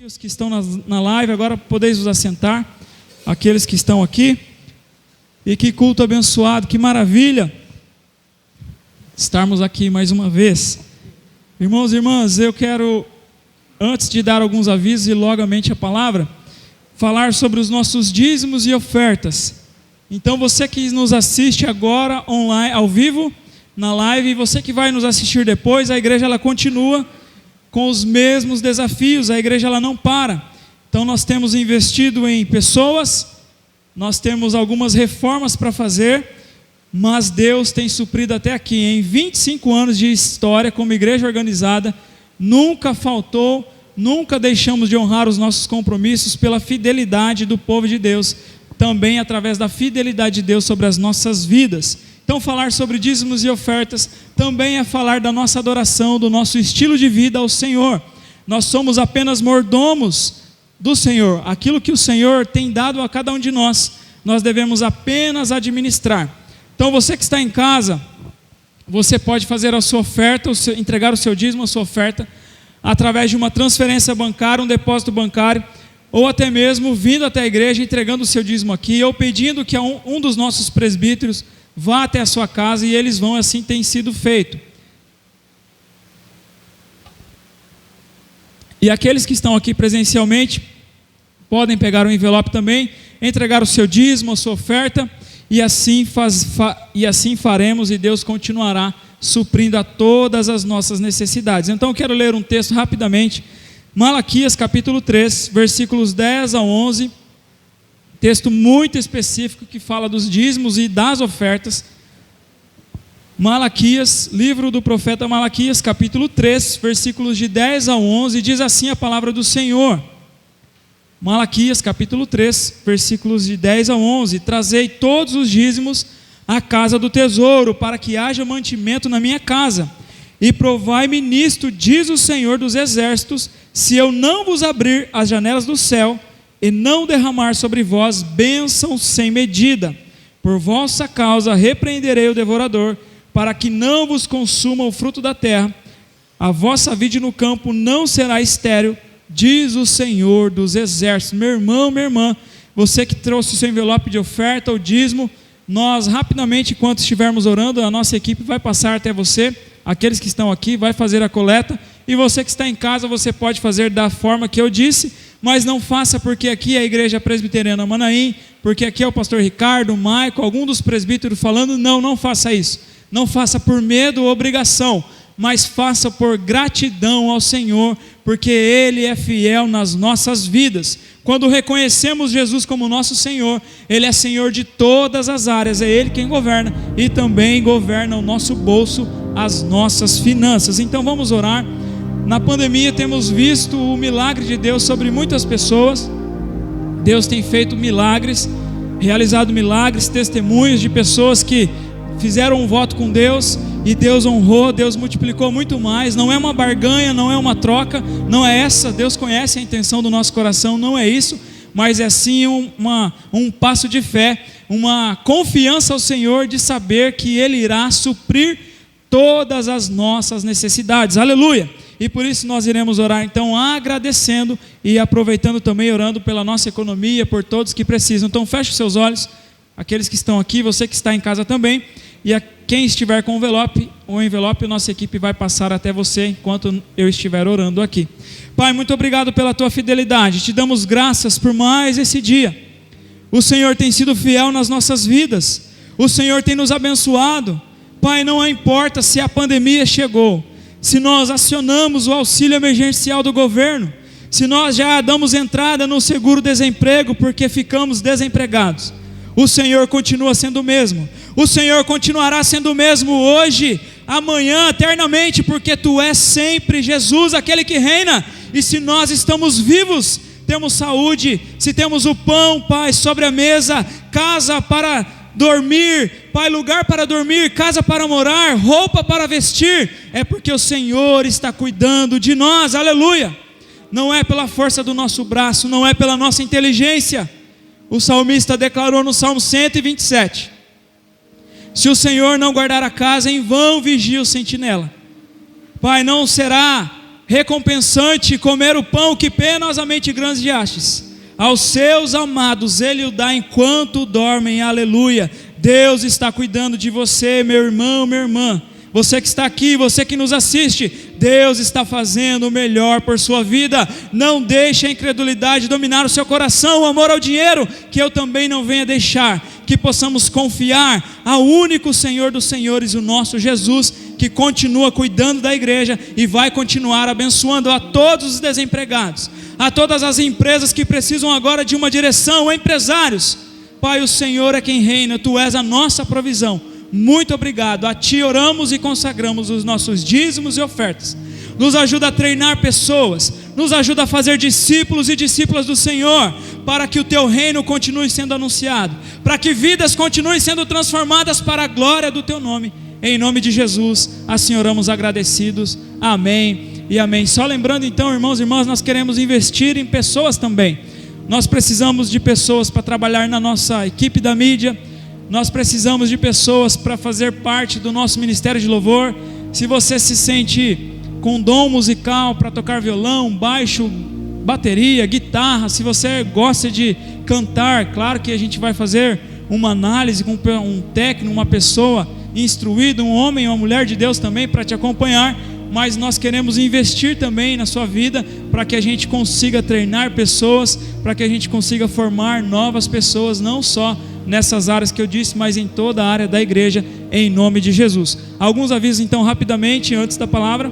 Os que estão na live, agora podeis vos assentar, aqueles que estão aqui, e que culto abençoado, que maravilha estarmos aqui mais uma vez. Irmãos e irmãs, eu quero, antes de dar alguns avisos e logamente a palavra, falar sobre os nossos dízimos e ofertas. Então você que nos assiste agora online, ao vivo, na live, e você que vai nos assistir depois, a igreja ela continua com os mesmos desafios, a igreja ela não para. Então nós temos investido em pessoas, nós temos algumas reformas para fazer, mas Deus tem suprido até aqui. Em 25 anos de história como igreja organizada, nunca faltou, nunca deixamos de honrar os nossos compromissos pela fidelidade do povo de Deus, também através da fidelidade de Deus sobre as nossas vidas. Então falar sobre dízimos e ofertas também é falar da nossa adoração, do nosso estilo de vida ao Senhor. Nós somos apenas mordomos do Senhor. Aquilo que o Senhor tem dado a cada um de nós, nós devemos apenas administrar. Então você que está em casa, você pode fazer a sua oferta, entregar o seu dízimo, a sua oferta, através de uma transferência bancária, um depósito bancário, ou até mesmo vindo até a igreja, entregando o seu dízimo aqui, ou pedindo que um dos nossos presbíteros vá até a sua casa, e eles vão, assim tem sido feito. E aqueles que estão aqui presencialmente, podem pegar o envelope também, entregar o seu dízimo, a sua oferta, e assim faremos, e Deus continuará suprindo a todas as nossas necessidades. Então eu quero ler um texto rapidamente, Malaquias capítulo 3, versículos 10 a 11, texto muito específico que fala dos dízimos e das ofertas. Malaquias, livro do profeta Malaquias, capítulo 3, versículos de 10 a 11, diz assim a palavra do Senhor. Malaquias, capítulo 3, versículos de 10 a 11. Trazei todos os dízimos à casa do tesouro, para que haja mantimento na minha casa. E provai-me nisto, diz o Senhor dos exércitos, se eu não vos abrir as janelas do céu, e não derramar sobre vós bênção sem medida. Por vossa causa repreenderei o devorador, para que não vos consuma o fruto da terra. A vossa vide no campo não será estéril, diz o Senhor dos exércitos. Meu irmão, minha irmã, você que trouxe o seu envelope de oferta, o dízimo, nós rapidamente, enquanto estivermos orando, a nossa equipe vai passar até você, aqueles que estão aqui, vai fazer a coleta, e você que está em casa, você pode fazer da forma que eu disse, mas não faça porque aqui é a igreja presbiteriana Manaim, porque aqui é o pastor Ricardo, o Maico, algum dos presbíteros falando, não faça isso, não faça por medo ou obrigação, mas faça por gratidão ao Senhor, porque Ele é fiel nas nossas vidas. Quando reconhecemos Jesus como nosso Senhor, Ele é Senhor de todas as áreas, é Ele quem governa, e também governa o nosso bolso, as nossas finanças. Então vamos orar. Na pandemia temos visto o milagre de Deus sobre muitas pessoas. Deus tem feito milagres, realizado milagres, testemunhos de pessoas que fizeram um voto com Deus e Deus honrou, Deus multiplicou muito mais. Não é uma barganha, não é uma troca, não é essa. Deus conhece a intenção do nosso coração, não é isso, mas é sim um passo de fé, uma confiança ao Senhor de saber que Ele irá suprir todas as nossas necessidades. Aleluia! E por isso nós iremos orar então agradecendo e aproveitando também, orando pela nossa economia, por todos que precisam. Então feche os seus olhos, aqueles que estão aqui, você que está em casa também, e a quem estiver com o envelope, nossa equipe vai passar até você enquanto eu estiver orando aqui. Pai, muito obrigado pela tua fidelidade, te damos graças por mais esse dia. O Senhor tem sido fiel nas nossas vidas, o Senhor tem nos abençoado. Pai, não importa se a pandemia chegou, se nós acionamos o auxílio emergencial do governo, se nós já damos entrada no seguro-desemprego porque ficamos desempregados, o Senhor continua sendo o mesmo, o Senhor continuará sendo o mesmo hoje, amanhã, eternamente, porque Tu és sempre Jesus, aquele que reina. E se nós estamos vivos, temos saúde, se temos o pão, Pai, sobre a mesa, casa para dormir, Pai, lugar para dormir, casa para morar, roupa para vestir, é porque o Senhor está cuidando de nós. Aleluia! não é pela força do nosso braço, não é pela nossa inteligência. O salmista declarou no Salmo 127: se o Senhor não guardar a casa, em vão vigia o sentinela. Pai, não será recompensante comer o pão que penosamente granjeastes. Aos seus amados Ele o dá enquanto dormem, aleluia. Deus está cuidando de você, meu irmão, minha irmã. Você que está aqui, você que nos assiste, Deus está fazendo o melhor por sua vida. Não deixe a incredulidade dominar o seu coração, o amor ao dinheiro, que eu também não venha deixar. Que possamos confiar ao único Senhor dos senhores, o nosso Jesus, que continua cuidando da igreja e vai continuar abençoando a todos os desempregados, a todas as empresas que precisam agora de uma direção, empresários. Pai, o Senhor é quem reina, Tu és a nossa provisão. Muito obrigado, a Ti oramos e consagramos os nossos dízimos e ofertas. Nos ajuda a treinar pessoas, nos ajuda a fazer discípulos e discípulas do Senhor, para que o Teu reino continue sendo anunciado, para que vidas continuem sendo transformadas para a glória do Teu nome. Em nome de Jesus, assim oramos agradecidos, amém e amém. Só lembrando então, irmãos e irmãs, nós queremos investir em pessoas também. Nós precisamos de pessoas para trabalhar na nossa equipe da mídia. Nós precisamos de pessoas para fazer parte do nosso ministério de louvor. Se você se sente com dom musical para tocar violão, baixo, bateria, guitarra, se você gosta de cantar, claro que a gente vai fazer uma análise com um técnico, uma pessoa instruída, um homem, uma mulher de Deus também para te acompanhar. Mas nós queremos investir também na sua vida, para que a gente consiga treinar pessoas, para que a gente consiga formar novas pessoas, não só nessas áreas que eu disse, mas em toda a área da igreja, em nome de Jesus. Alguns avisos então rapidamente, antes da palavra.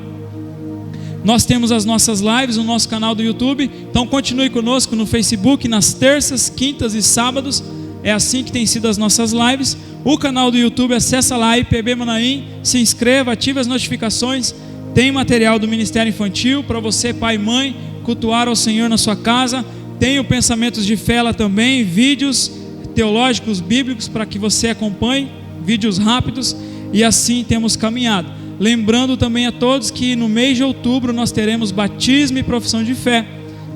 Nós temos as nossas lives no nosso canal do YouTube, então continue conosco no Facebook, nas terças, quintas e sábados, é assim que tem sido as nossas lives. O canal do YouTube, acessa lá, IPB Manaim, se inscreva, ative as notificações. Tem material do Ministério Infantil para você, pai e mãe, cultuar ao Senhor na sua casa. Tem o Pensamentos de Fé lá também, vídeos teológicos, bíblicos, para que você acompanhe, vídeos rápidos, e assim temos caminhado. Lembrando também a todos que no mês de outubro nós teremos batismo e profissão de fé.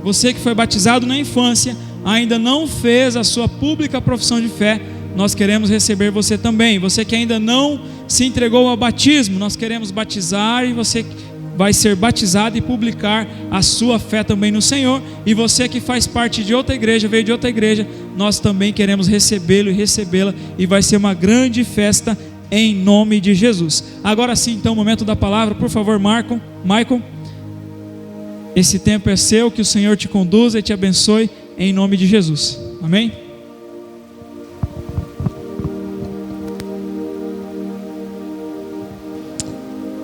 Você que foi batizado na infância, ainda não fez a sua pública profissão de fé, nós queremos receber você também. Você que ainda não se entregou ao batismo, nós queremos batizar, e você vai ser batizado e publicar a sua fé também no Senhor. E você que faz parte de outra igreja, veio de outra igreja, nós também queremos recebê-lo e recebê-la, e vai ser uma grande festa em nome de Jesus. Agora sim, então, o momento da palavra, por favor, Michael, esse tempo é seu, que o Senhor te conduza e te abençoe em nome de Jesus, amém?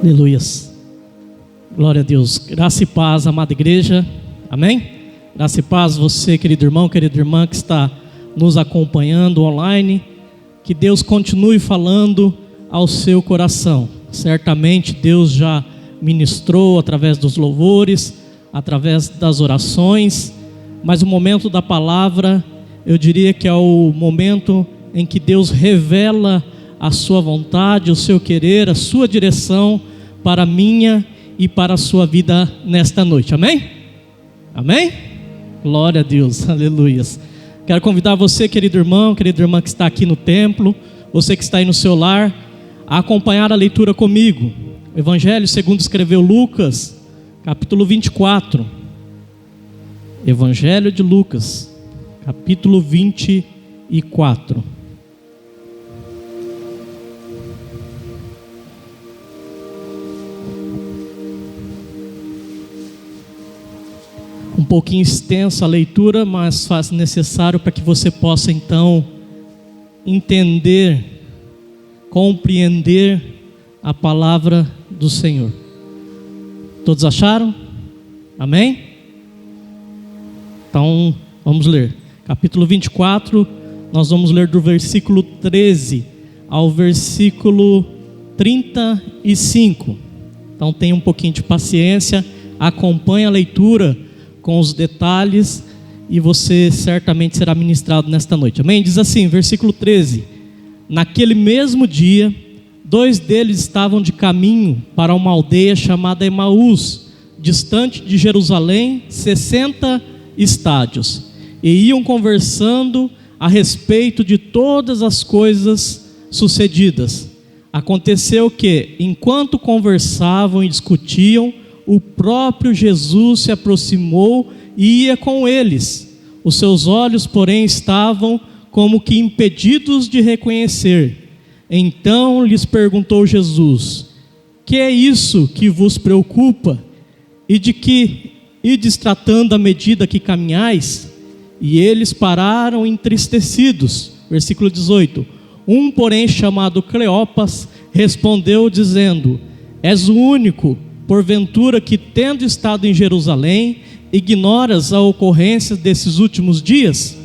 Aleluias, glória a Deus. Graça e paz, amada igreja, amém? Graça e paz, você, querido irmão, querida irmã que está nos acompanhando online. Que Deus continue falando ao seu coração. Certamente Deus já ministrou através dos louvores, através das orações, mas o momento da palavra, eu diria que é o momento em que Deus revela a sua vontade, o seu querer, a sua direção para a minha e para a sua vida nesta noite, amém? Amém? Glória a Deus, aleluias. Quero convidar você, querido irmão, querida irmã que está aqui no templo, você que está aí no seu lar, a acompanhar a leitura comigo. O Evangelho segundo escreveu Lucas, capítulo 24. Evangelho de Lucas, capítulo 24. Um pouquinho extensa a leitura, mas faz necessário para que você possa então entender, compreender a palavra do Senhor. Todos acharam? Amém? Então vamos ler. Capítulo 24, nós vamos ler do versículo 13 ao versículo 35. Então tenha um pouquinho de paciência, acompanhe a leitura com os detalhes, e você certamente será ministrado nesta noite, amém? Diz assim, versículo 13: naquele mesmo dia, 2 deles estavam de caminho para uma aldeia chamada Emaús, distante de Jerusalém, 60 estádios, e iam conversando a respeito de todas as coisas sucedidas. Aconteceu que, enquanto conversavam e discutiam, o próprio Jesus se aproximou e ia com eles. Os seus olhos, porém, estavam como que impedidos de reconhecer. Então lhes perguntou Jesus: que é isso que vos preocupa? E de que ides tratando à medida que caminhais? E eles pararam entristecidos. Versículo 18. Um, porém, chamado Cleopas, respondeu dizendo: és o único, porventura, que tendo estado em Jerusalém, ignoras a ocorrência desses últimos dias?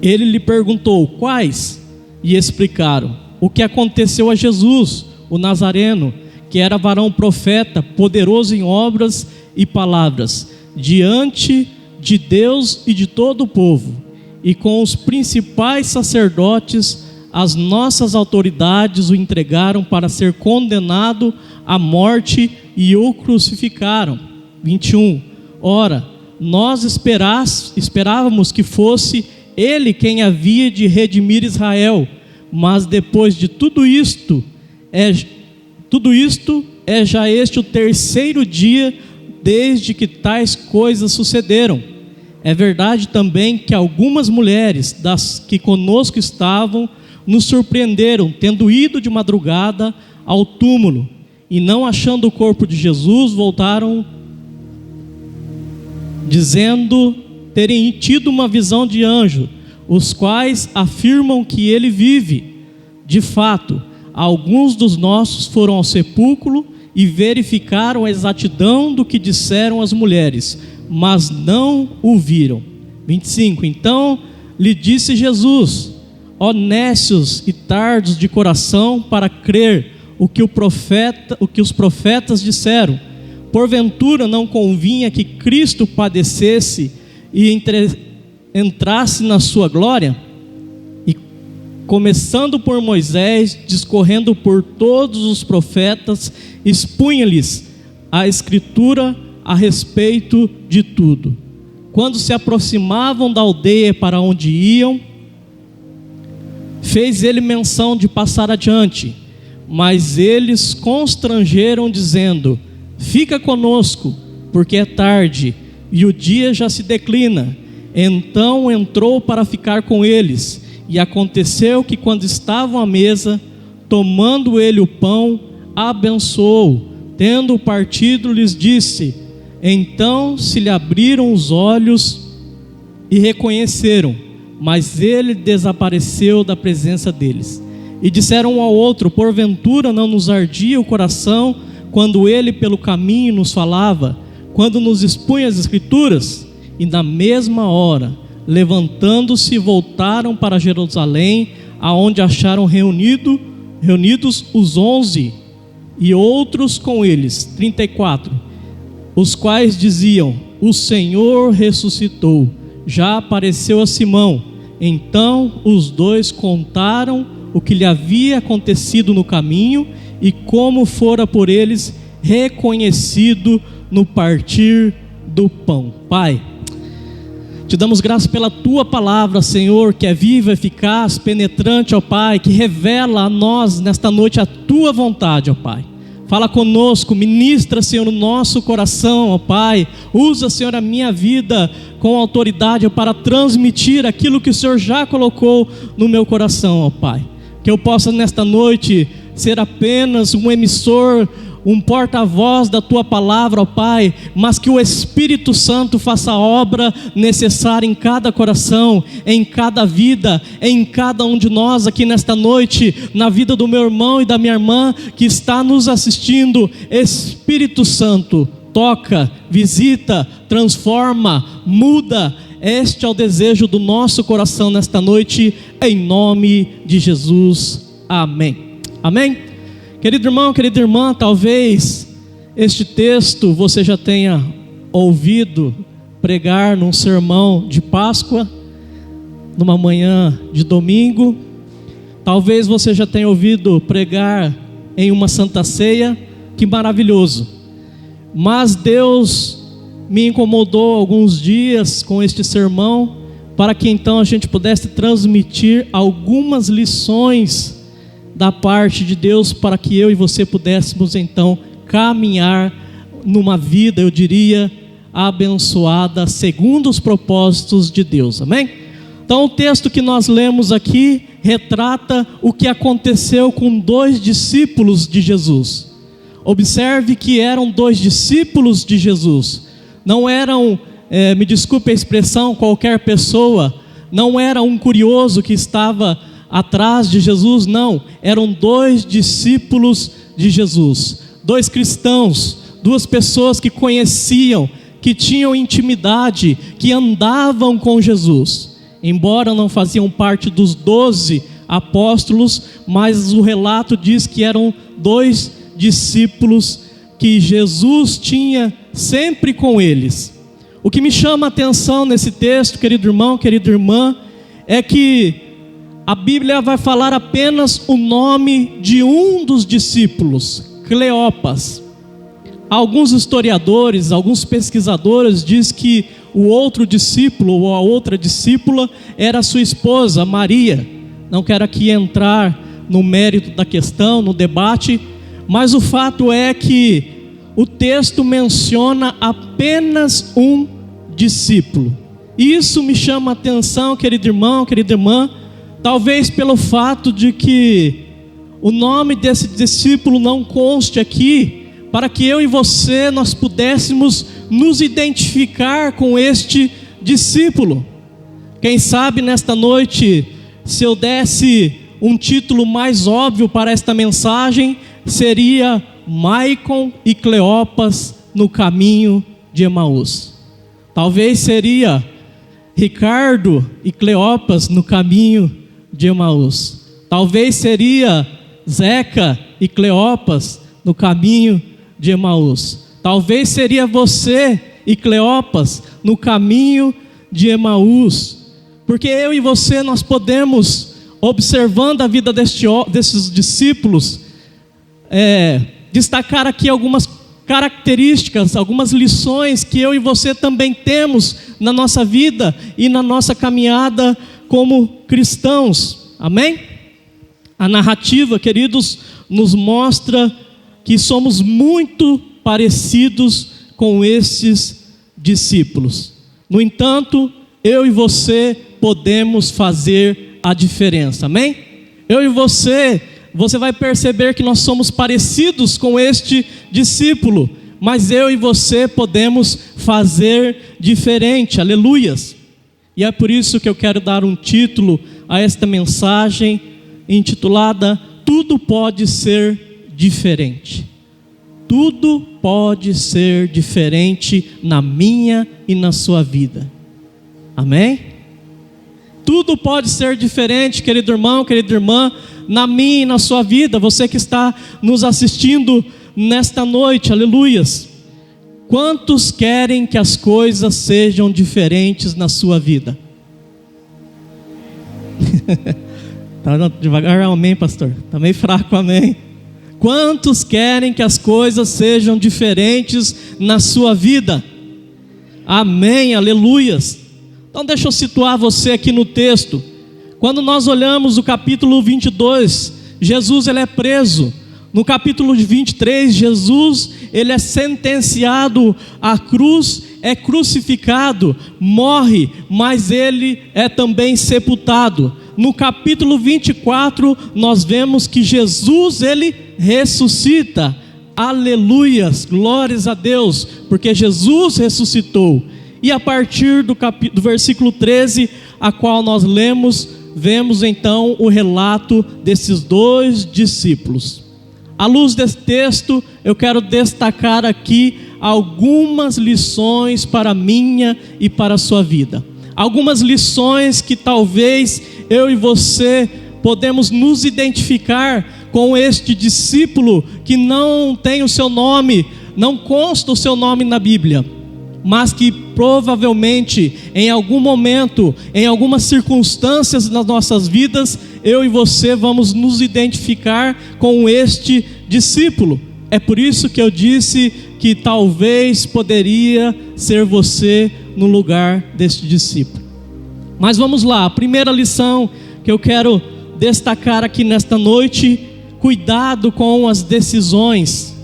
Ele lhe perguntou: quais? E explicaram o que aconteceu a Jesus, o Nazareno, que era varão profeta, poderoso em obras e palavras, diante de Deus e de todo o povo. E com os principais sacerdotes, as nossas autoridades o entregaram para ser condenado à morte e o crucificaram. 21. Ora, nós esperávamos que fosse ele quem havia de redimir Israel, mas depois de tudo isto é já este o terceiro dia desde que tais coisas sucederam. É verdade também que algumas mulheres das que conosco estavam nos surpreenderam, tendo ido de madrugada ao túmulo, e não achando o corpo de Jesus, voltaram dizendo terem tido uma visão de anjo, os quais afirmam que ele vive. De fato, alguns dos nossos foram ao sepulcro e verificaram a exatidão do que disseram as mulheres, mas não o viram. 25. Então lhe disse Jesus: ó nécios e tardos de coração, para crer o que os profetas disseram. Porventura não convinha que Cristo padecesse e entrasse na sua glória? E começando por Moisés, discorrendo por todos os profetas, expunha-lhes a escritura a respeito de tudo. Quando se aproximavam da aldeia para onde iam, fez ele menção de passar adiante, mas eles constrangeram, dizendo: fica conosco, porque é tarde e o dia já se declina. Então entrou para ficar com eles, e aconteceu que, quando estavam à mesa, tomando ele o pão, abençoou, tendo partido, lhes disse. Então se lhe abriram os olhos e reconheceram, mas ele desapareceu da presença deles. E disseram um ao outro: porventura não nos ardia o coração quando ele pelo caminho nos falava, quando nos expunha as escrituras? E na mesma hora, levantando-se, voltaram para Jerusalém, aonde acharam reunidos os 11 e outros com eles, 34, os quais diziam: o Senhor ressuscitou, já apareceu a Simão. Então os dois contaram o que lhe havia acontecido no caminho e como fora por eles reconhecido no partir do pão. Pai, te damos graças pela tua palavra, Senhor, que é viva, eficaz, penetrante, ó Pai, que revela a nós nesta noite a tua vontade, ó Pai. Fala conosco, ministra, Senhor, no nosso coração, ó Pai. Usa, Senhor, a minha vida com autoridade para transmitir aquilo que o Senhor já colocou no meu coração, ó Pai. Que eu possa nesta noite ser apenas um emissor, um porta-voz da tua palavra, ó Pai, mas que o Espírito Santo faça a obra necessária em cada coração, em cada vida, em cada um de nós aqui nesta noite, na vida do meu irmão e da minha irmã que está nos assistindo. Espírito Santo, toca, visita, transforma, muda. Este é o desejo do nosso coração nesta noite, em nome de Jesus. Amém. Amém? Querido irmão, querida irmã, talvez este texto você já tenha ouvido pregar num sermão de Páscoa, numa manhã de domingo. Talvez você já tenha ouvido pregar em uma Santa Ceia. Que maravilhoso! mas Deus me incomodou alguns dias com este sermão, para que então a gente pudesse transmitir algumas lições da parte de Deus, para que eu e você pudéssemos então caminhar numa vida, eu diria, abençoada, segundo os propósitos de Deus, amém? Então o texto que nós lemos aqui retrata o que aconteceu com 2 discípulos de Jesus. Observe que eram 2 discípulos de Jesus, não eram, me desculpe a expressão, qualquer pessoa, não era um curioso que estava atrás de Jesus, não, eram 2 discípulos de Jesus, 2 cristãos, 2 pessoas que conheciam, que tinham intimidade, que andavam com Jesus, embora não faziam parte dos 12 apóstolos, mas o relato diz que eram 2 discípulos que Jesus tinha sempre com eles. O que me chama a atenção nesse texto, querido irmão, querida irmã, é que a Bíblia vai falar apenas o nome de um dos discípulos, Cleopas. Alguns historiadores, alguns pesquisadores dizem que o outro discípulo ou a outra discípula era sua esposa, Maria. Não quero aqui entrar no mérito da questão, no debate, mas o fato é que o texto menciona apenas um discípulo. Isso me chama a atenção, querido irmão, querida irmã, talvez pelo fato de que o nome desse discípulo não conste aqui, para que eu e você nós pudéssemos nos identificar com este discípulo. Quem sabe nesta noite, se eu desse um título mais óbvio para esta mensagem, seria Maicon e Cleopas no caminho de Emaús. Talvez seria Ricardo e Cleopas no caminho de Emaús. Talvez seria Zeca e Cleopas no caminho de Emaús. Talvez seria você e Cleopas no caminho de Emaús. Porque eu e você nós podemos, observando a vida desses discípulos, destacar aqui algumas características, algumas lições que eu e você também temos na nossa vida e na nossa caminhada como cristãos, amém? A narrativa, queridos, nos mostra que somos muito parecidos com esses discípulos. No entanto, eu e você podemos fazer a diferença, amém? Eu e você vai perceber que nós somos parecidos com este discípulo, mas eu e você podemos fazer diferente, aleluias. E é por isso que eu quero dar um título a esta mensagem, intitulada Tudo Pode Ser Diferente. Tudo pode ser diferente na minha e na sua vida, amém? Tudo pode ser diferente, querido irmão, querida irmã, na minha e na sua vida, você que está nos assistindo nesta noite, aleluias. Quantos querem que as coisas sejam diferentes na sua vida? Tá devagar, amém, pastor? Tá meio fraco, amém? Quantos querem que as coisas sejam diferentes na sua vida? Amém, aleluias. Então deixa eu situar você aqui no texto. Quando nós olhamos o capítulo 22, Jesus ele é preso. No capítulo 23, Jesus ele é sentenciado à cruz, é crucificado, morre, mas ele é também sepultado. No capítulo 24, nós vemos que Jesus ele ressuscita. Aleluias, glórias a Deus, porque Jesus ressuscitou. E a partir do versículo 13, a qual nós lemos, vemos então o relato desses 2 discípulos. À luz desse texto, eu quero destacar aqui algumas lições para a minha e para a sua vida. Algumas lições que talvez eu e você podemos nos identificar com este discípulo que não tem o seu nome, não consta o seu nome na Bíblia, mas que provavelmente em algum momento, em algumas circunstâncias nas nossas vidas, eu e você vamos nos identificar com este discípulo. É por isso que eu disse que talvez poderia ser você no lugar deste discípulo. Mas vamos lá, a primeira lição que eu quero destacar aqui nesta noite: cuidado com as decisões.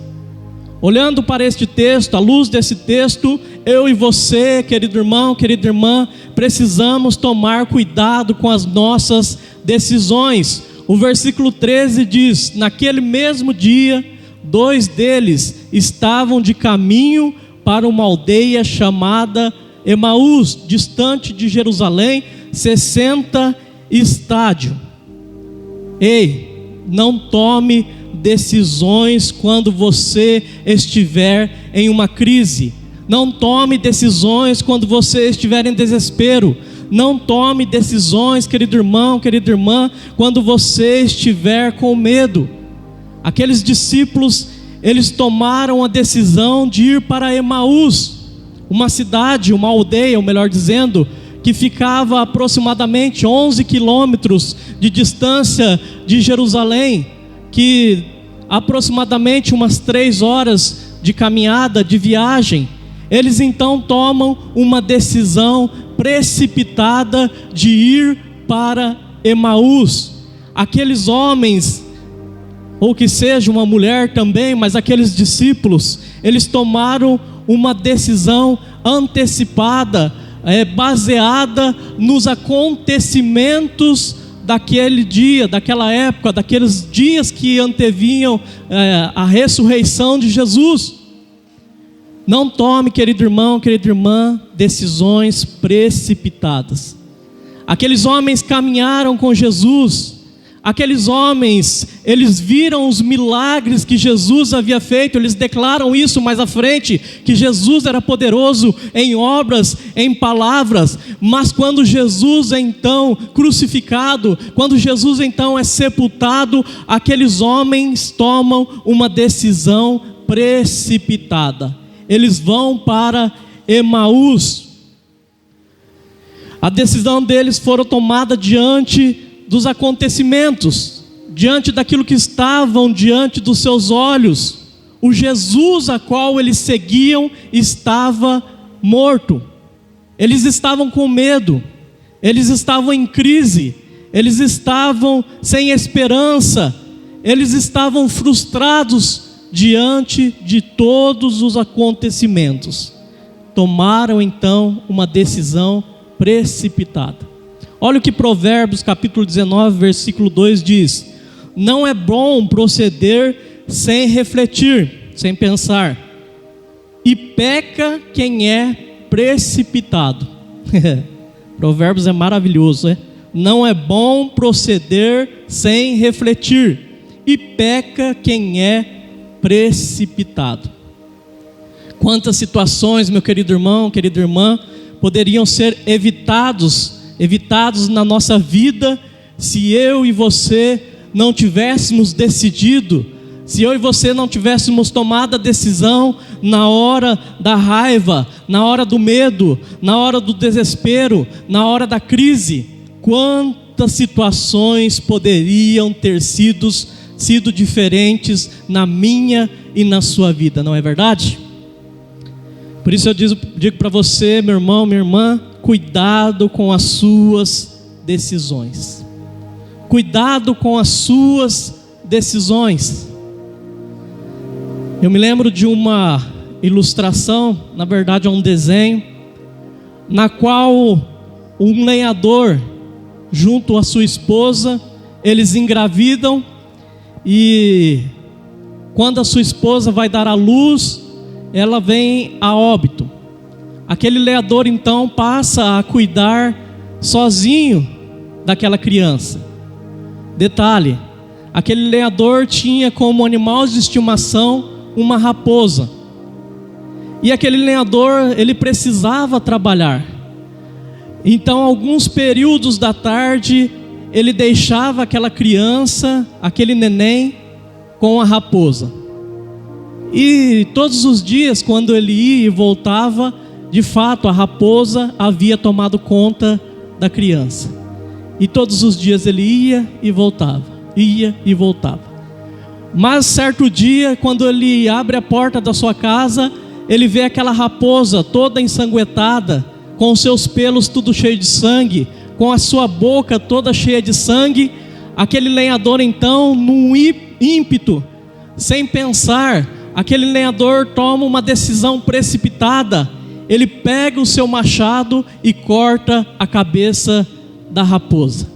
Olhando para este texto, à luz desse texto, eu e você, querido irmão, querida irmã, precisamos tomar cuidado com as nossas decisões. O versículo 13 diz: naquele mesmo dia, 2 deles estavam de caminho para uma aldeia chamada Emaús, distante de Jerusalém, 60 estádios. Ei, não tome decisões quando você estiver em uma crise. Não tome decisões quando você estiver em desespero. Não tome decisões, querido irmão, querida irmã, quando você estiver com medo. Aqueles discípulos, eles tomaram a decisão de ir para Emaús, uma cidade, uma aldeia, ou melhor dizendo, que ficava a aproximadamente 11 quilômetros de distância de Jerusalém, que aproximadamente umas 3 horas de caminhada, de viagem. Eles então tomam uma decisão precipitada de ir para Emaús. Aqueles homens, ou que seja uma mulher também, mas aqueles discípulos, eles tomaram uma decisão antecipada, baseada nos acontecimentos daquele dia, daquela época, daqueles dias que antevinham a ressurreição de Jesus. Não tome, querido irmão, querida irmã, decisões precipitadas. Aqueles homens caminharam com Jesus. Aqueles homens, eles viram os milagres que Jesus havia feito. Eles declaram isso mais à frente, que Jesus era poderoso em obras, em palavras. Mas quando Jesus então crucificado, quando Jesus então é sepultado, aqueles homens tomam uma decisão precipitada. Eles vão para Emaús. A decisão deles foi tomada diante dos acontecimentos, diante daquilo que estavam diante dos seus olhos. O Jesus a qual eles seguiam estava morto. Eles estavam com medo, eles estavam em crise, eles estavam sem esperança, eles estavam frustrados diante de todos os acontecimentos. Tomaram então uma decisão precipitada. Olha o que Provérbios capítulo 19, versículo 2 diz: não é bom proceder sem refletir, sem pensar, e peca quem é precipitado. Provérbios é maravilhoso, né? Não é bom proceder sem refletir, e peca quem é precipitado. Quantas situações, meu querido irmão, querida irmã, poderiam ser evitados na nossa vida, se eu e você não tivéssemos decidido, se eu e você não tivéssemos tomado a decisão na hora da raiva, na hora do medo, na hora do desespero, na hora da crise. Quantas situações poderiam ter sido diferentes na minha e na sua vida, não é verdade? Por isso eu digo para você, meu irmão, minha irmã, cuidado com as suas decisões. Cuidado com as suas decisões. Eu me lembro de uma ilustração, na verdade é um desenho, na qual um lenhador, junto à sua esposa, eles engravidam, e quando a sua esposa vai dar à luz, ela vem a óbito. Aquele lenhador então passa a cuidar sozinho daquela criança. Detalhe, aquele lenhador tinha como animal de estimação uma raposa. E aquele lenhador, ele precisava trabalhar. Então, alguns períodos da tarde, ele deixava aquela criança, aquele neném, com a raposa. E todos os dias, quando ele ia e voltava, de fato, a raposa havia tomado conta da criança. E todos os dias ele ia e voltava, ia e voltava. Mas certo dia, quando ele abre a porta da sua casa, ele vê aquela raposa toda ensanguentada, com os seus pelos tudo cheio de sangue, com a sua boca toda cheia de sangue. Aquele lenhador então, num ímpeto, sem pensar, aquele lenhador toma uma decisão precipitada. Ele pega o seu machado e corta a cabeça da raposa.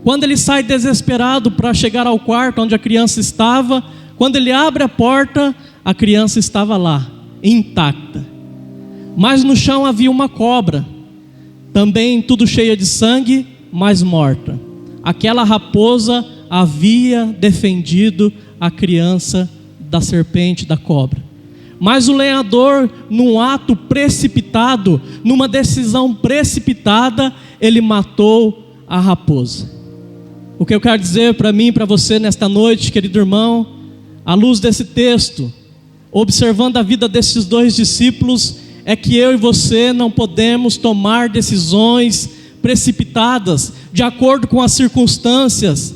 Quando ele sai desesperado para chegar ao quarto onde a criança estava, quando ele abre a porta, a criança estava lá, intacta. Mas no chão havia uma cobra, também tudo cheia de sangue, mas morta. Aquela raposa havia defendido a criança da serpente, da cobra. Mas o lenhador, num ato precipitado, numa decisão precipitada, ele matou a raposa. O que eu quero dizer para mim e para você nesta noite, querido irmão, à luz desse texto, observando a vida desses dois discípulos, é que eu e você não podemos tomar decisões precipitadas, de acordo com as circunstâncias.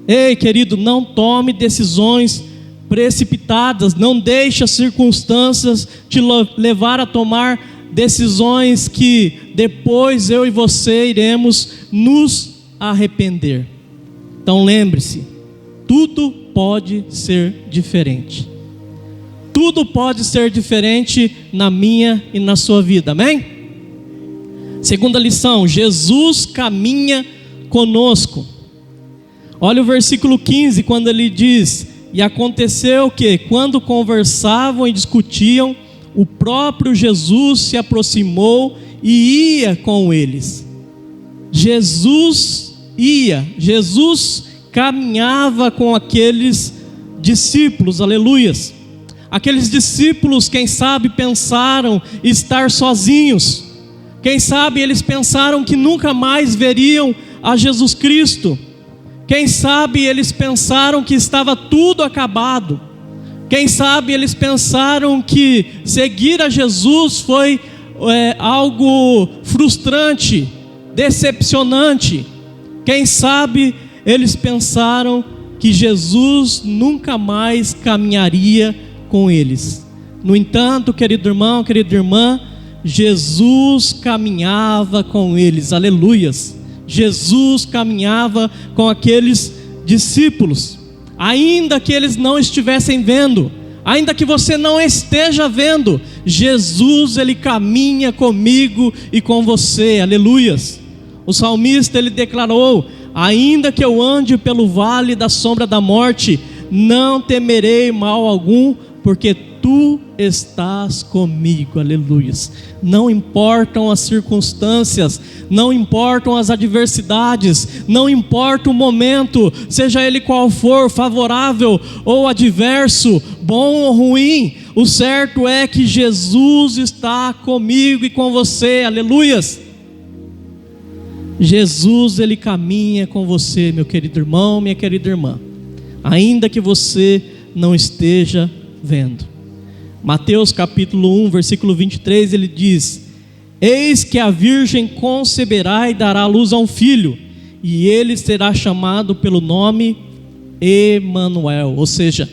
Ei, querido, não tome decisões precipitadas, não deixe as circunstâncias te levar a tomar decisões que depois eu e você iremos nos arrepender. Então lembre-se, tudo pode ser diferente. Tudo pode ser diferente na minha e na sua vida, amém? Segunda lição, Jesus caminha conosco. Olha o versículo 15, quando ele diz: e aconteceu que, quando conversavam e discutiam, o próprio Jesus se aproximou e ia com eles. Jesus caminhava com aqueles discípulos, aleluias. Aqueles discípulos, quem sabe, pensaram estar sozinhos. Quem sabe eles pensaram que nunca mais veriam a Jesus Cristo. Quem sabe eles pensaram que estava tudo acabado. Quem sabe eles pensaram que seguir a Jesus foi algo frustrante, decepcionante. Quem sabe eles pensaram que Jesus nunca mais caminharia com eles. No entanto, querido irmão, querida irmã, Jesus caminhava com eles, aleluias. Jesus caminhava com aqueles discípulos, ainda que eles não estivessem vendo, ainda que você não esteja vendo, Jesus, ele caminha comigo e com você, aleluias. O salmista, ele declarou: ainda que eu ande pelo vale da sombra da morte, não temerei mal algum, porque tu estás comigo, aleluias. Não importam as circunstâncias, não importam as adversidades, não importa o momento, seja ele qual for, favorável ou adverso, bom ou ruim, o certo é que Jesus está comigo e com você, aleluias. Jesus, ele caminha com você, meu querido irmão, minha querida irmã, ainda que você não esteja vendo. Mateus capítulo 1, versículo 23, ele diz: eis que a virgem conceberá e dará à luz a um filho, e ele será chamado pelo nome Emanuel, ou seja,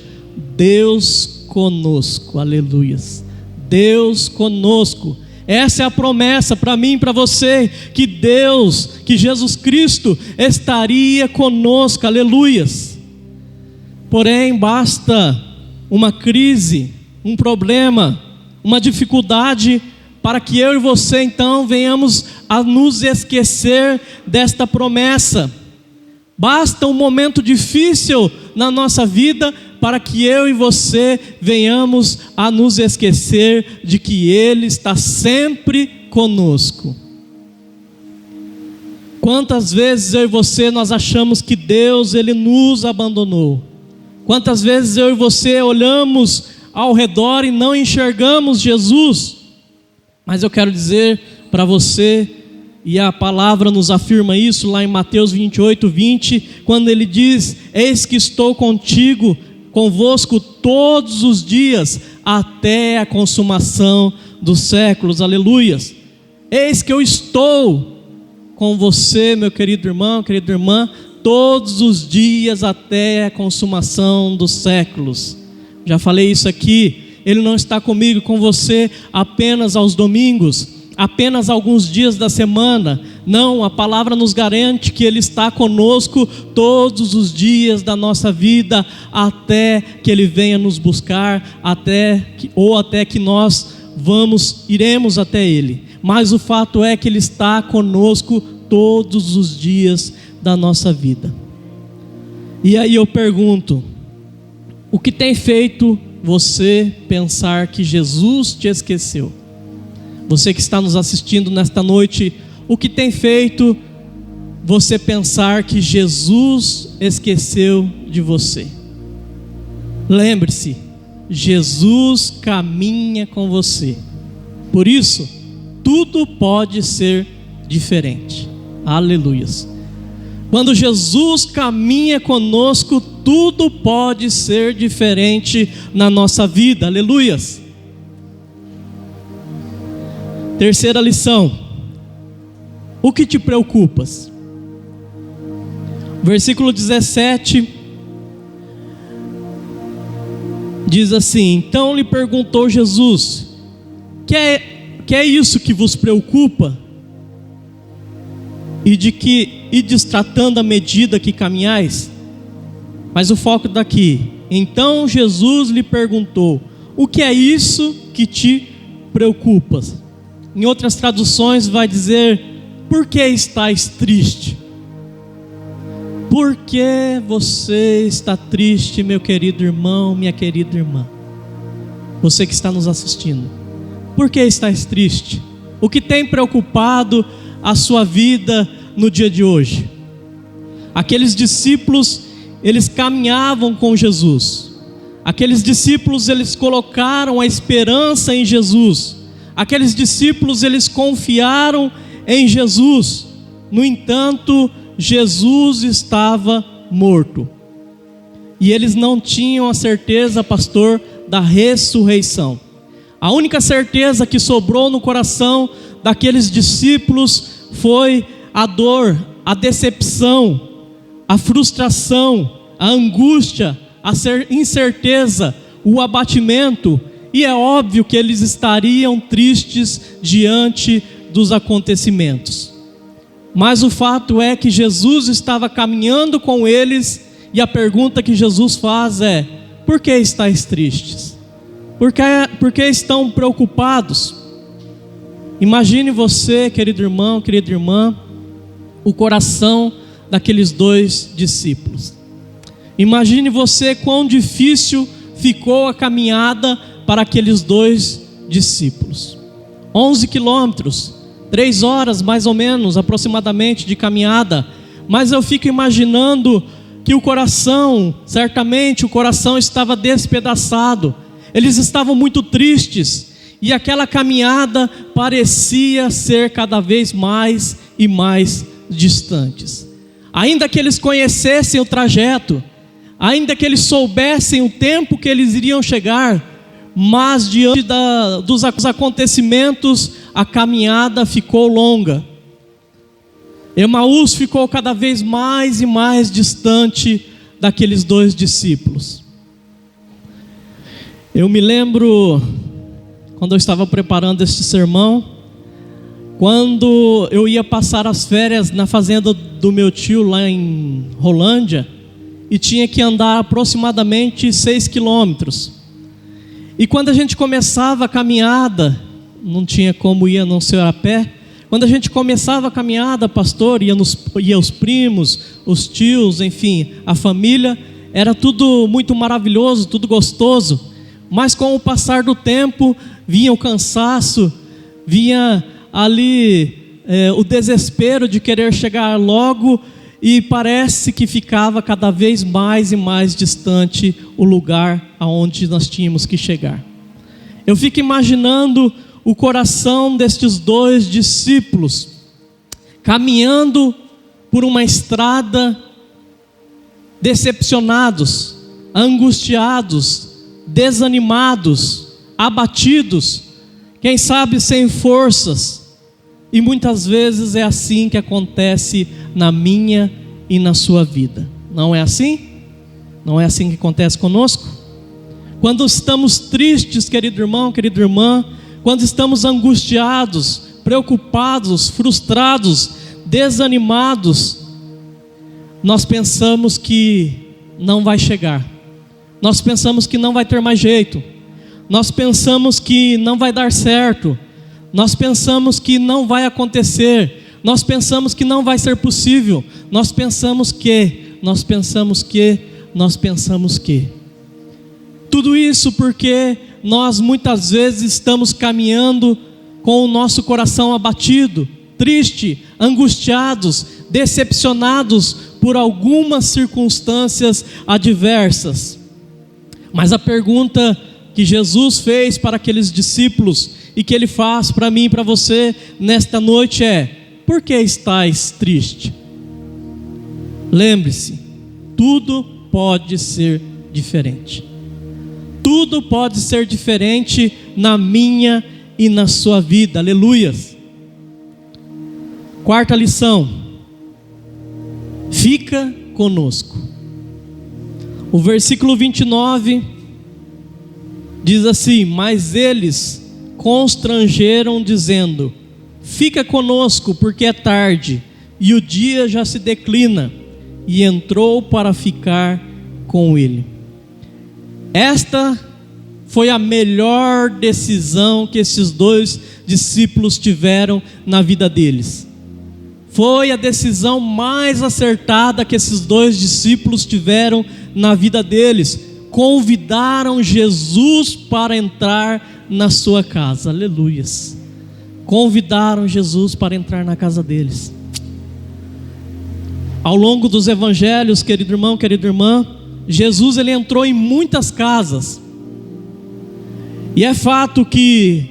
Deus conosco, aleluias. Deus conosco. Essa é a promessa para mim e para você, que Deus, que Jesus Cristo estaria conosco, aleluias. Porém, basta uma crise, um problema, uma dificuldade, para que eu e você então venhamos a nos esquecer desta promessa. Basta um momento difícil na nossa vida para que eu e você venhamos a nos esquecer de que Ele está sempre conosco. Quantas vezes eu e você nós achamos que Deus, Ele nos abandonou? Quantas vezes eu e você olhamos ao redor e não enxergamos Jesus? Mas eu quero dizer para você, e a palavra nos afirma isso lá em Mateus 28, 20, quando ele diz: eis que estou convosco todos os dias, até a consumação dos séculos, aleluias. Eis que eu estou com você, meu querido irmão, querida irmã, todos os dias até a consumação dos séculos. Já falei isso aqui. Ele não está comigo, com você, apenas aos domingos, apenas alguns dias da semana. Não, a palavra nos garante que Ele está conosco todos os dias da nossa vida, até que Ele venha nos buscar, até que nós iremos até Ele. Mas o fato é que Ele está conosco todos os dias da nossa vida. E aí eu pergunto, o que tem feito você pensar que Jesus te esqueceu? Você que está nos assistindo nesta noite, o que tem feito você pensar que Jesus esqueceu de você? Lembre-se, Jesus caminha com você. Por isso, tudo pode ser diferente. Aleluias. Quando Jesus caminha conosco, tudo pode ser diferente na nossa vida. Aleluias. Terceira lição: o que te preocupas? Versículo 17 diz assim: então lhe perguntou Jesus: que é isso que vos preocupa? Ides tratando à medida que caminhais? Mas o foco daqui: então Jesus lhe perguntou: o que é isso que te preocupas? Em outras traduções vai dizer: por que estás triste? Por que você está triste, meu querido irmão, minha querida irmã? Você que está nos assistindo, por que estás triste? O que tem preocupado a sua vida no dia de hoje? Aqueles discípulos, eles caminhavam com Jesus. Aqueles discípulos, eles colocaram a esperança em Jesus. Aqueles discípulos, eles confiaram em Jesus. No entanto, Jesus estava morto. E eles não tinham a certeza, pastor, da ressurreição. A única certeza que sobrou no coração daqueles discípulos foi a dor, a decepção, a frustração, a angústia, a incerteza, o abatimento. E é óbvio que eles estariam tristes diante dos acontecimentos. Mas o fato é que Jesus estava caminhando com eles, e a pergunta que Jesus faz é: por que estáis tristes? Por que estão preocupados? Imagine você, querido irmão, querida irmã, o coração daqueles dois discípulos. Imagine você quão difícil ficou a caminhada para aqueles dois discípulos. 11 quilômetros, 3 horas mais ou menos, aproximadamente, de caminhada. Mas eu fico imaginando que o coração, certamente o coração estava despedaçado. Eles estavam muito tristes, e aquela caminhada parecia ser cada vez mais e mais distantes. Ainda que eles conhecessem o trajeto, ainda que eles soubessem o tempo que eles iriam chegar, mas diante dos acontecimentos, a caminhada ficou longa. Emaús ficou cada vez mais e mais distante daqueles dois discípulos. Eu me lembro, quando eu estava preparando este sermão, quando eu ia passar as férias na fazenda do meu tio lá em Rolândia, e tinha que andar aproximadamente 6 quilômetros. E quando a gente começava a caminhada, não tinha como ir a não ser a pé. Quando a gente começava a caminhada, pastor, ia os primos, os tios, enfim, a família, era tudo muito maravilhoso, tudo gostoso. Mas com o passar do tempo, vinha o cansaço, vinha ali o desespero de querer chegar logo, e parece que ficava cada vez mais e mais distante o lugar aonde nós tínhamos que chegar. Eu fico imaginando o coração destes dois discípulos, caminhando por uma estrada, decepcionados, angustiados, desanimados, abatidos, quem sabe sem forças. E muitas vezes é assim que acontece na minha e na sua vida. Não é assim? Não é assim que acontece conosco? Quando estamos tristes, querido irmão, querida irmã, quando estamos angustiados, preocupados, frustrados, desanimados, nós pensamos que não vai chegar, nós pensamos que não vai ter mais jeito, nós pensamos que não vai dar certo, nós pensamos que não vai acontecer, nós pensamos que não vai ser possível, nós pensamos que. Tudo isso porque nós muitas vezes estamos caminhando com o nosso coração abatido, triste, angustiados, decepcionados por algumas circunstâncias adversas. Mas a pergunta que Jesus fez para aqueles discípulos e que Ele faz para mim e para você nesta noite é: por que estáis triste? Lembre-se, tudo pode ser diferente. Tudo pode ser diferente na minha e na sua vida. Aleluias. Quarta lição: fica conosco. O versículo 29 diz assim: mas eles constrangeram, dizendo: fica conosco, porque é tarde e o dia já se declina. E entrou para ficar com ele. Esta foi a melhor decisão que esses dois discípulos tiveram na vida deles. Foi a decisão mais acertada que esses dois discípulos tiveram na vida deles. Convidaram Jesus para entrar na sua casa. Aleluias. Convidaram Jesus para entrar na casa deles. Ao longo dos evangelhos, querido irmão, querida irmã, Jesus ele entrou em muitas casas. E é fato que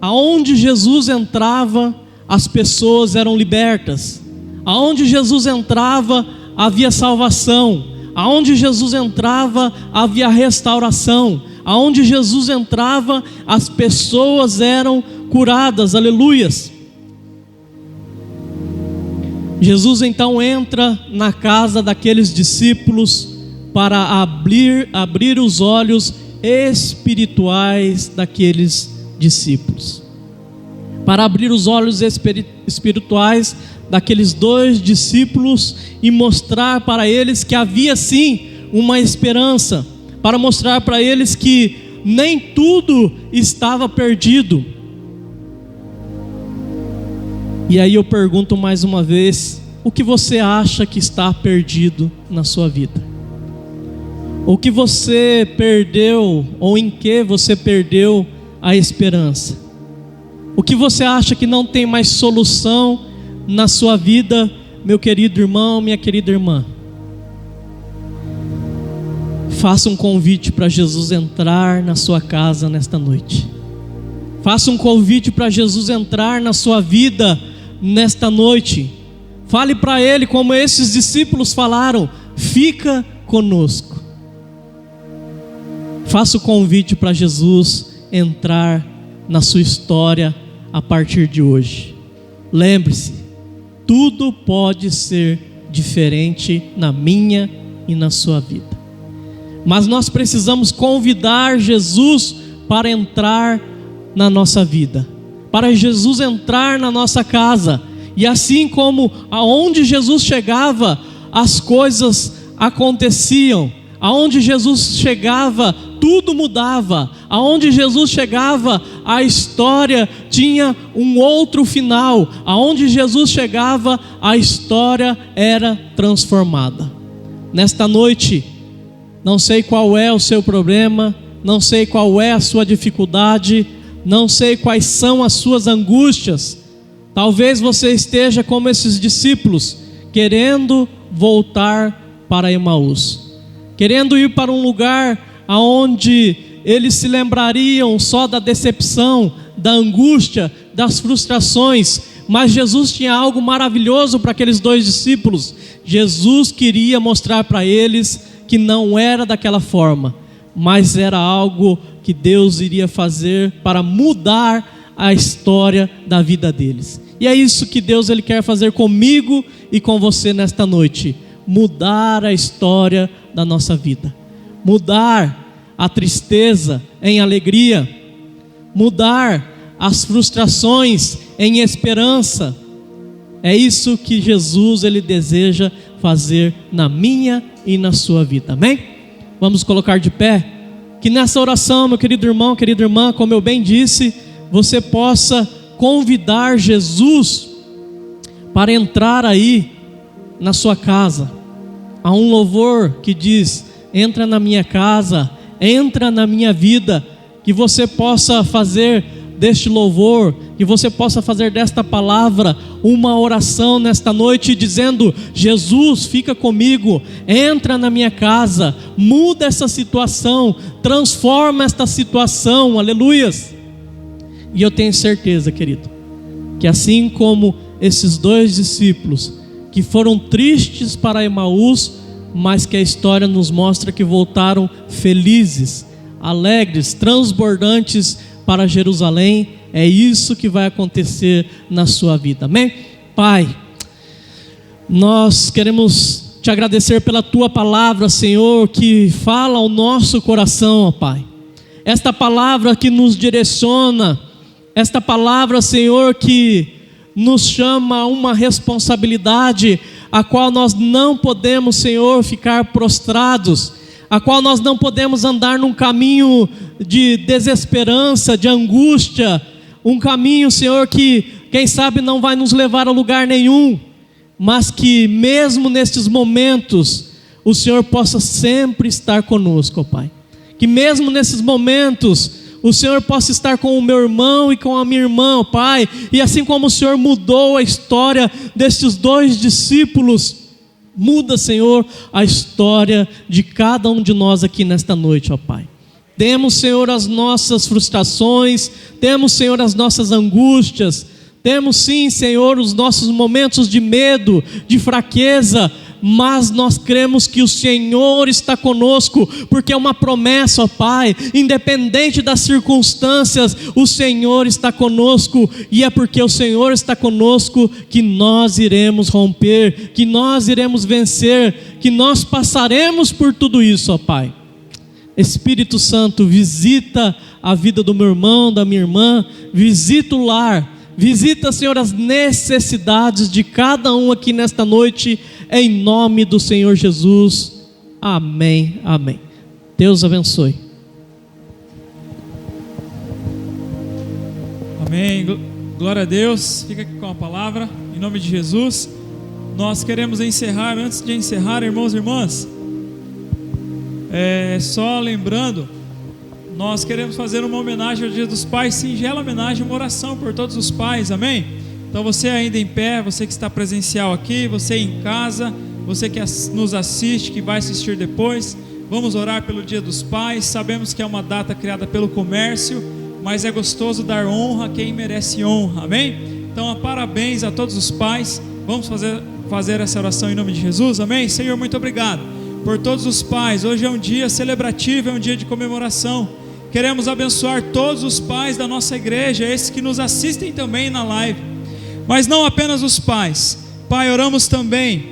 aonde Jesus entrava, as pessoas eram libertas. Aonde Jesus entrava, havia salvação. Aonde Jesus entrava, havia restauração. Aonde Jesus entrava, as pessoas eram curadas. Aleluias. Jesus então entra na casa daqueles discípulos para abrir os olhos espirituais daqueles discípulos. Para abrir os olhos espirituais daqueles dois discípulos e mostrar para eles que havia sim uma esperança. Para mostrar para eles que nem tudo estava perdido. E aí eu pergunto mais uma vez: o que você acha que está perdido na sua vida? O que você perdeu, ou em que você perdeu a esperança? O que você acha que não tem mais solução na sua vida, meu querido irmão, minha querida irmã? Faça um convite para Jesus entrar na sua casa nesta noite. Faça um convite para Jesus entrar na sua vida nesta noite. Fale para Ele como esses discípulos falaram: fica conosco. Faça o convite para Jesus entrar na sua história a partir de hoje. Lembre-se, tudo pode ser diferente na minha e na sua vida. Mas nós precisamos convidar Jesus para entrar na nossa vida, para Jesus entrar na nossa casa. E assim como aonde Jesus chegava, as coisas aconteciam. Aonde Jesus chegava, tudo mudava. Aonde Jesus chegava, a história tinha um outro final. Aonde Jesus chegava, a história era transformada. Nesta noite, não sei qual é o seu problema, não sei qual é a sua dificuldade, não sei quais são as suas angústias. Talvez você esteja como esses discípulos, querendo voltar para Emaús, querendo ir para um lugar onde eles se lembrariam só da decepção, da angústia, das frustrações. Mas Jesus tinha algo maravilhoso para aqueles dois discípulos. Jesus queria mostrar para eles que não era daquela forma, mas era algo que Deus iria fazer para mudar a história da vida deles. E é isso que Deus Ele quer fazer comigo e com você nesta noite. Mudar a história da nossa vida. Mudar a tristeza em alegria. Mudar as frustrações em esperança. É isso que Jesus Ele deseja fazer na minha e na sua vida. Amém? Vamos colocar de pé. Que nessa oração, meu querido irmão, querida irmã, como eu bem disse, você possa convidar Jesus para entrar aí na sua casa. Há um louvor que diz: entra na minha casa, entra na minha vida. Que você possa fazer deste louvor, que você possa fazer desta palavra uma oração nesta noite, dizendo: Jesus, fica comigo, entra na minha casa, muda essa situação, transforma esta situação, aleluias. E eu tenho certeza, querido, que assim como esses 2 discípulos que foram tristes para Emaús, mas que a história nos mostra que voltaram felizes, alegres, transbordantes para Jerusalém, é isso que vai acontecer na sua vida, amém? Pai, nós queremos te agradecer pela tua palavra, Senhor, que fala ao nosso coração, ó Pai. Esta palavra que nos direciona, esta palavra, Senhor, que nos chama a uma responsabilidade, a qual nós não podemos, Senhor, ficar prostrados, a qual nós não podemos andar num caminho de desesperança, de angústia, um caminho, Senhor, que quem sabe não vai nos levar a lugar nenhum, mas que mesmo nestes momentos, o Senhor possa sempre estar conosco, ó Pai. Que mesmo nesses momentos, o Senhor possa estar com o meu irmão e com a minha irmã, ó Pai. E assim como o Senhor mudou a história destes 2 discípulos, muda, Senhor, a história de cada um de nós aqui nesta noite, ó Pai. Temos, Senhor, as nossas frustrações, temos, Senhor, as nossas angústias, temos sim, Senhor, os nossos momentos de medo, de fraqueza, mas nós cremos que o Senhor está conosco, porque é uma promessa, ó Pai, independente das circunstâncias, o Senhor está conosco, e é porque o Senhor está conosco que nós iremos romper, que nós iremos vencer, que nós passaremos por tudo isso, ó Pai. Espírito Santo, visita a vida do meu irmão, da minha irmã, visita o lar, visita, Senhor, as necessidades de cada um aqui nesta noite, em nome do Senhor Jesus, amém, amém. Deus abençoe. Amém, glória a Deus. Fica aqui com a palavra, em nome de Jesus. Nós queremos encerrar, antes de encerrar, irmãos e irmãs, só lembrando, nós queremos fazer uma homenagem ao Dia dos Pais, singela homenagem, uma oração por todos os pais, amém? Então você ainda em pé, você que está presencial aqui, você em casa, você que nos assiste, que vai assistir depois, vamos orar pelo Dia dos Pais. Sabemos que é uma data criada pelo comércio, mas é gostoso dar honra a quem merece honra, amém? Então parabéns a todos os pais, vamos fazer essa oração em nome de Jesus, amém? Senhor, muito obrigado por todos os pais. Hoje é um dia celebrativo, é um dia de comemoração. Queremos abençoar todos os pais da nossa igreja, esses que nos assistem também na live, mas não apenas os pais. Pai, oramos também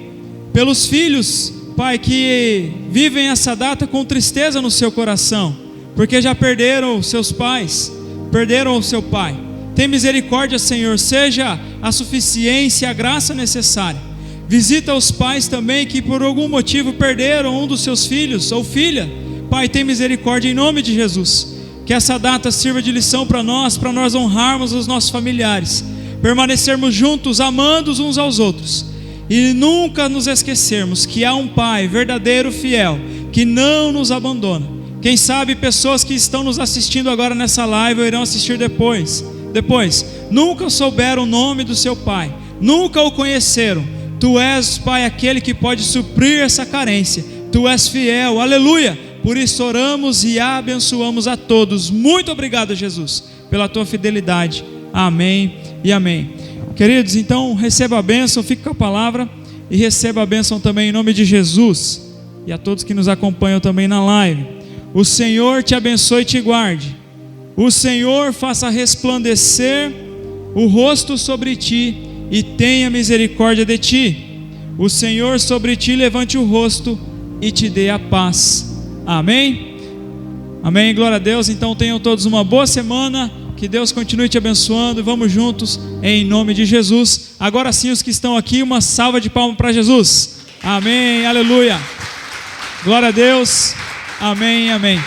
pelos filhos, Pai, que vivem essa data com tristeza no seu coração, porque já perderam seus pais, perderam o seu pai. Tem misericórdia, Senhor, seja a suficiência, a graça necessária. Visita os pais também que por algum motivo perderam um dos seus filhos ou filha. Pai, tem misericórdia em nome de Jesus. Que essa data sirva de lição para nós honrarmos os nossos familiares, permanecermos juntos, amando uns aos outros, e nunca nos esquecermos que há um Pai verdadeiro, fiel, que não nos abandona. Quem sabe pessoas que estão nos assistindo agora nessa live ou irão assistir depois, nunca souberam o nome do seu Pai, nunca o conheceram. Tu és, Pai, aquele que pode suprir essa carência. Tu és fiel, aleluia. Por isso oramos e abençoamos a todos. Muito obrigado, Jesus, pela tua fidelidade. Amém e amém. Queridos, então receba a bênção, fique com a palavra e receba a bênção também em nome de Jesus. E a todos que nos acompanham também na live. O Senhor te abençoe e te guarde. O Senhor faça resplandecer o rosto sobre ti e tenha misericórdia de ti. O Senhor sobre ti levante o rosto e te dê a paz. Amém? Amém, glória a Deus. Então tenham todos uma boa semana, que Deus continue te abençoando, e vamos juntos em nome de Jesus. Agora sim, os que estão aqui, uma salva de palmas para Jesus. Amém, aleluia, glória a Deus, amém, amém.